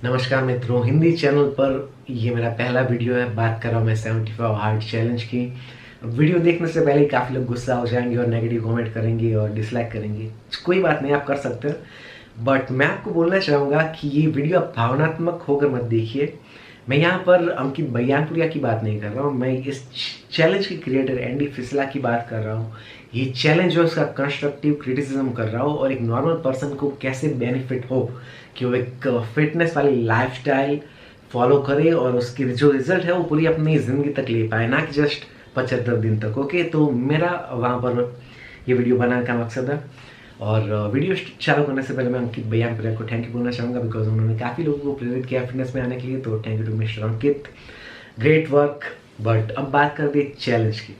नमस्कार मित्रों, हिंदी चैनल पर ये मेरा पहला वीडियो है। बात कर रहा हूँ मैं 75 हार्ड चैलेंज की। वीडियो देखने से पहले काफ़ी लोग गुस्सा हो जाएंगे और नेगेटिव कमेंट करेंगे और डिसलाइक करेंगे। कोई बात नहीं, आप कर सकते हैं। बट मैं आपको बोलना चाहूँगा कि ये वीडियो आप भावनात्मक होकर मत देखिए। मैं यहाँ पर अंकित बयानपुरिया की बात नहीं कर रहा हूँ, मैं इस चैलेंज के क्रिएटर एंडी फिसला की बात कर रहा हूँ। ये चैलेंज जो उसका कंस्ट्रक्टिव क्रिटिसिज्म कर रहा हूँ और एक नॉर्मल पर्सन को कैसे बेनिफिट हो कि वो एक फिटनेस वाली लाइफस्टाइल फॉलो करे और उसकी जो रिजल्ट है वो पूरी अपनी ज़िंदगी तक ले पाए, ना कि जस्ट 75 दिन तक। ओके, तो मेरा वहाँ पर ये वीडियो बनाने का मकसद है। और वीडियो चालू करने से पहले मैं अंकित बयानपुरिया को थैंक यू बोलना चाहूँगा, बिकॉज उन्होंने काफ़ी लोगों को प्रेरित किया फिटनेस में आने के लिए। तो thank you to mister Ankit, great work. But अब बात करते हैं चैलेंज की।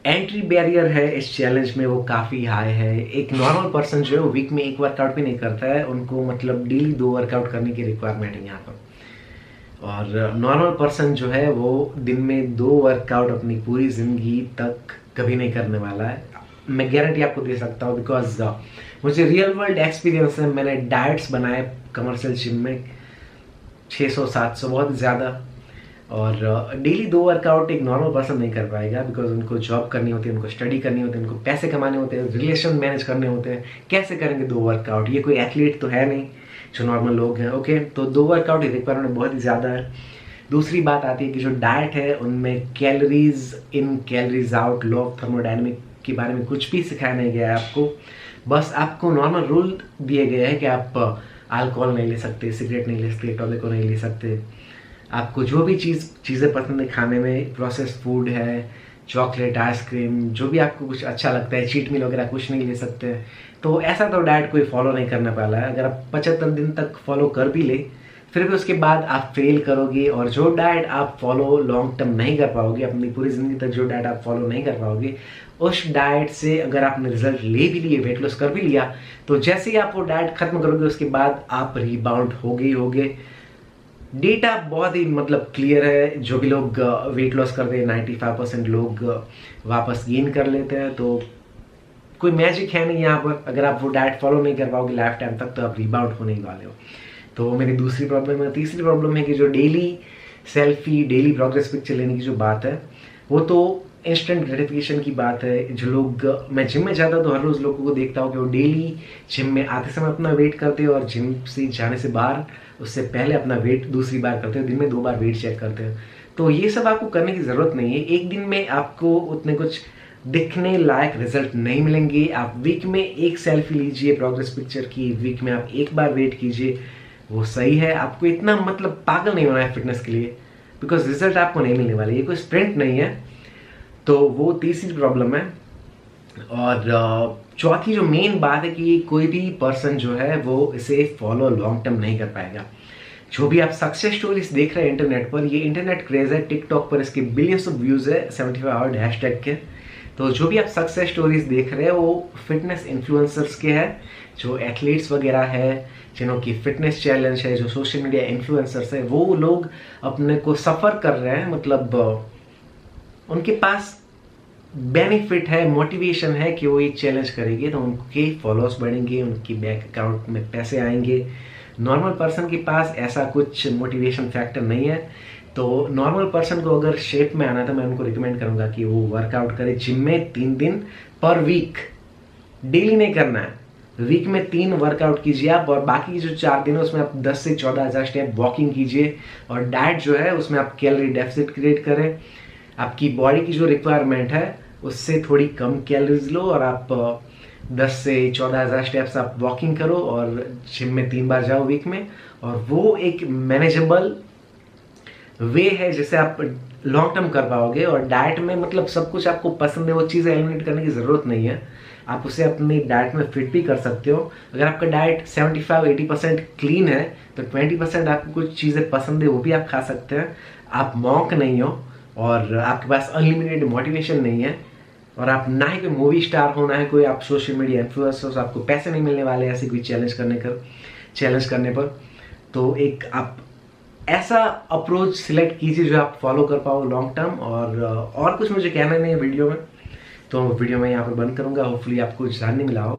एंट्री बैरियर है इस चैलेंज में, वो काफ़ी हाई है। एक नॉर्मल पर्सन जो है वो वीक में एक वर्कआउट भी नहीं करता है, उनको मतलब डेली 2 वर्कआउट करने की रिक्वायरमेंट है यहाँ पर। और नॉर्मल पर्सन जो है वो दिन में 2 वर्कआउट अपनी पूरी ज़िंदगी तक कभी नहीं करने वाला है। मैं गारंटी आपको दे सकता हूँ, बिकॉज मुझे रियल वर्ल्ड एक्सपीरियंस है। मैंने डाइट्स बनाए कमर्शियल जिम में 600-700, बहुत ज़्यादा। और डेली 2 वर्कआउट एक नॉर्मल पर्सन नहीं कर पाएगा, बिकॉज उनको जॉब करनी होती है, उनको स्टडी करनी होती है, उनको पैसे कमाने होते हैं, रिलेशन मैनेज करने होते हैं। कैसे करेंगे 2 वर्कआउट? ये कोई एथलीट तो है नहीं जो नॉर्मल लोग हैं। ओके, तो 2 वर्कआउट की रिक्वायरमेंट बहुत ही ज़्यादा है। दूसरी बात आती है कि जो डाइट है उनमें calories in calories out, law of thermodynamic के बारे में कुछ भी सिखाया नहीं गया है आपको। बस आपको नॉर्मल रूल दिए गए हैं कि आप अल्कोहल नहीं ले सकते, सिगरेट नहीं ले सकते, टॉबैको नहीं ले सकते। आपको जो भी चीज़ें पसंद है खाने में, प्रोसेस फूड है, चॉकलेट, आइसक्रीम, जो भी आपको कुछ अच्छा लगता है, चीट मील वगैरह कुछ नहीं ले सकते। तो ऐसा तो डाइट कोई फॉलो नहीं करने वाला है। अगर आप 75 दिन तक फॉलो कर भी ले, फिर भी उसके बाद आप फेल करोगे। और जो डाइट आप फॉलो लॉन्ग टर्म नहीं कर पाओगे, अपनी पूरी ज़िंदगी तक जो डाइट आप फॉलो नहीं कर पाओगे, उस डाइट से अगर आपने रिजल्ट ले भी लिए, वेट लॉस कर भी लिया, तो जैसे ही आप वो डाइट खत्म करोगे उसके बाद आप रिबाउंड होगे ही होगे। डेटा बहुत ही मतलब क्लियर है। जो भी लोग वेट लॉस करते हैं 95% लोग वापस गेन कर लेते हैं। तो कोई मैजिक है नहीं यहाँ पर। अगर आप वो डाइट फॉलो नहीं कर पाओगे लाइफ टाइम तक, तो आप रिबाउंड होने ही वाले हो। तो मेरी दूसरी प्रॉब्लम है। तीसरी प्रॉब्लम है कि जो daily selfie, daily progress picture लेने की जो बात है, वो तो इंस्टेंट ग्रेटिफिकेशन की बात है। जो लोग, मैं जिम में जाता तो हर रोज़ लोगों को देखता हूँ कि वो डेली जिम में आते समय अपना वेट करते हैं और जिम से जाने से बाहर उससे पहले अपना वेट दूसरी बार करते हैं, दिन में 2 बार वेट चेक करते हैं। तो ये सब आपको करने की ज़रूरत नहीं है। एक दिन में आपको उतने कुछ दिखने लायक रिजल्ट नहीं मिलेंगे। आप वीक में एक सेल्फी लीजिए प्रोग्रेस पिक्चर की, वीक में आप एक बार वेट कीजिए, वो सही है। आपको इतना मतलब पागल नहीं होना है फिटनेस के लिए, बिकॉज रिजल्ट आपको नहीं मिलने वाले। ये कोई स्प्रिंट नहीं है। तो वो तीसरी प्रॉब्लम है। और चौथी जो मेन बात है कि कोई भी पर्सन जो है वो इसे फॉलो लॉन्ग टर्म नहीं कर पाएगा। जो भी आप सक्सेस स्टोरीज देख रहे हैं इंटरनेट पर, ये इंटरनेट क्रेज है। टिकटॉक पर इसके बिलियंस ऑफ व्यूज है 75 हार्ड हैशटैग के। तो जो भी आप सक्सेस स्टोरीज देख रहे हैं वो फिटनेस इन्फ्लुएंसर्स के हैं, जो एथलीट्स वगैरह है, जिन्हों की फिटनेस चैलेंज है, जो सोशल मीडिया इन्फ्लुएंसर्स है, वो लोग अपने को सफ़र कर रहे हैं। मतलब उनके पास बेनिफिट है, मोटिवेशन है कि वो ये चैलेंज करेंगे तो उनके फॉलोअर्स बढ़ेंगे, उनकी बैंक अकाउंट में पैसे आएंगे। नॉर्मल पर्सन के पास ऐसा कुछ मोटिवेशन फैक्टर नहीं है। तो नॉर्मल पर्सन को अगर शेप में आना है तो मैं उनको रिकमेंड करूंगा कि वो वर्कआउट करे जिम में 3 दिन पर वीक। डेली नहीं करना है, वीक में 3 वर्कआउट कीजिए आप, और बाकी जो 4 दिन है उसमें आप 10 से 14 हज़ार स्टेप वॉकिंग कीजिए। और डाइट जो है उसमें आप कैलोरी डेफिसिट क्रिएट करें। आपकी बॉडी की जो रिक्वायरमेंट है उससे थोड़ी कम कैलोरीज लो, और आप 10 से 14 हज़ार स्टेप्स आप वॉकिंग करो और जिम में 3 बार जाओ वीक में। और वो एक मैनेजेबल वे है जिसे आप लॉन्ग टर्म कर पाओगे। और डाइट में मतलब सब कुछ आपको पसंद है, वो चीज़ें एलिमिनेट करने की ज़रूरत नहीं है। आप उसे अपनी डाइट में फिट भी कर सकते हो। अगर आपका डाइट 75-80% क्लीन है तो 20% आपको कुछ चीज़ें पसंद है, वो भी आप खा सकते हैं। आप मॉन्क नहीं हो और आपके पास अनलिमिटेड मोटिवेशन नहीं है, और आप ना ही कोई मूवी स्टार होना है, कोई आप सोशल मीडिया इन्फ्लुएंसर्स, आपको पैसे नहीं मिलने वाले ऐसे कोई चैलेंज करने पर। तो एक आप ऐसा अप्रोच सिलेक्ट कीजिए जो आप फॉलो कर पाओ लॉन्ग टर्म। और कुछ मुझे कहना नहीं है वीडियो में, तो वीडियो में यहाँ पर बंद करूँगा। होपफुली आपको जानने मिला हो।